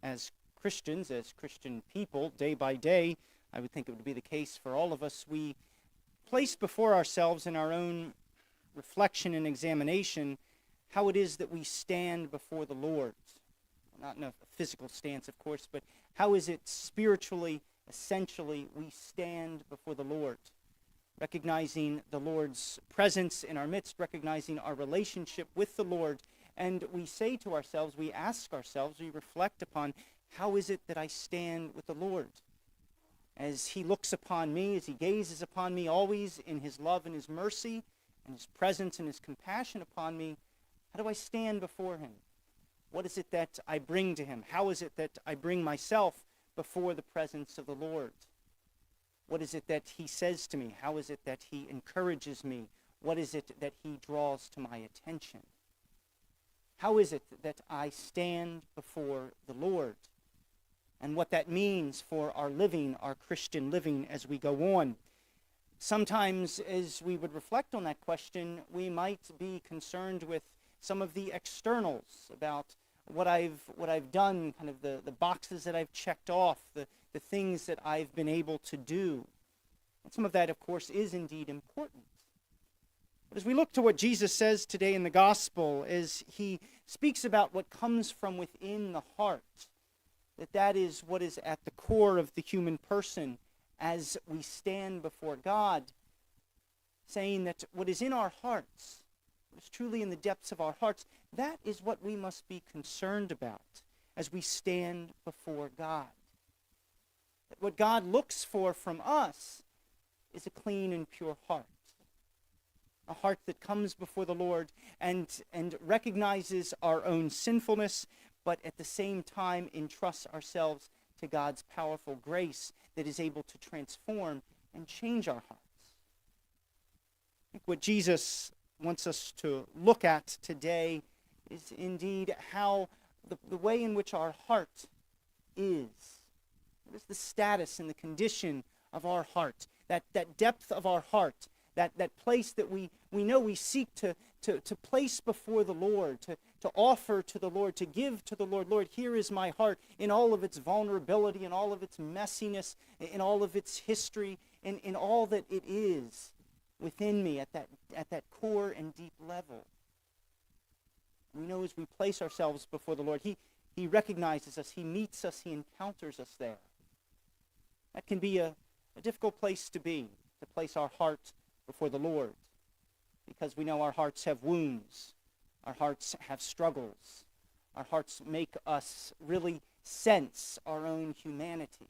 as Christians, as Christian people, day by day, I would think it would be the case for all of us, we place before ourselves in our own reflection and examination how it is that we stand before the Lord. Not in a physical stance, of course, but how is it spiritually, essentially, we stand before the Lord, recognizing the Lord's presence in our midst, recognizing our relationship with the Lord, and we say to ourselves, we ask ourselves, we reflect upon, how is it that I stand with the Lord? As he looks upon me, as he gazes upon me, always in his love and his mercy, and his presence and his compassion upon me, how do I stand before him? What is it that I bring to him? How is it that I bring myself before the presence of the Lord? What is it that he says to me? How is it that he encourages me? What is it that he draws to my attention? How is it that I stand before the Lord? And what that means for our living, our Christian living as we go on. Sometimes as we would reflect on that question, we might be concerned with some of the externals about what I've done, kind of the boxes that I've checked off, the things that I've been able to do. And some of that, of course, is indeed important. But as we look to what Jesus says today in the gospel, as he speaks about what comes from within the heart, that is what is at the core of the human person as we stand before God, saying that what is in our hearts, what is truly in the depths of our hearts, that is what we must be concerned about as we stand before God. That what God looks for from us is a clean and pure heart. A heart that comes before the Lord and recognizes our own sinfulness, but at the same time entrusts ourselves to God's powerful grace that is able to transform and change our hearts. I think what Jesus wants us to look at today is indeed how the way in which our heart is. What is the status and the condition of our heart? That depth of our heart, that place that we know we seek to place before the Lord, to offer to the Lord, to give to the Lord. Lord, here is my heart in all of its vulnerability, in all of its messiness, in all of its history, in all that it is within me at that core and deep level. We know as we place ourselves before the Lord, He recognizes us, He meets us, He encounters us there. That can be a difficult place to be, to place our heart before the Lord, because we know our hearts have wounds, our hearts have struggles, our hearts make us really sense our own humanity.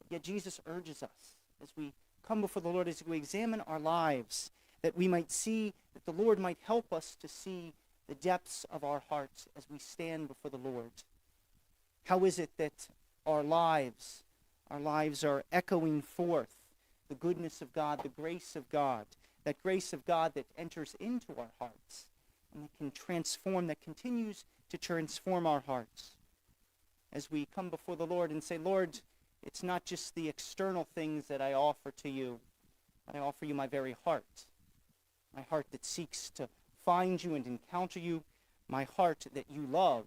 Yet Jesus urges us, as we come before the Lord, as we examine our lives, that we might see, that the Lord might help us to see the depths of our hearts as we stand before the Lord. How is it that our lives are echoing forth the goodness of God, the grace of God, that grace of God that enters into our hearts and that can transform, that continues to transform our hearts. As we come before the Lord and say, Lord, it's not just the external things that I offer to you, but I offer you my very heart that seeks to find you and encounter you, my heart that you love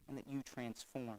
and that you transform.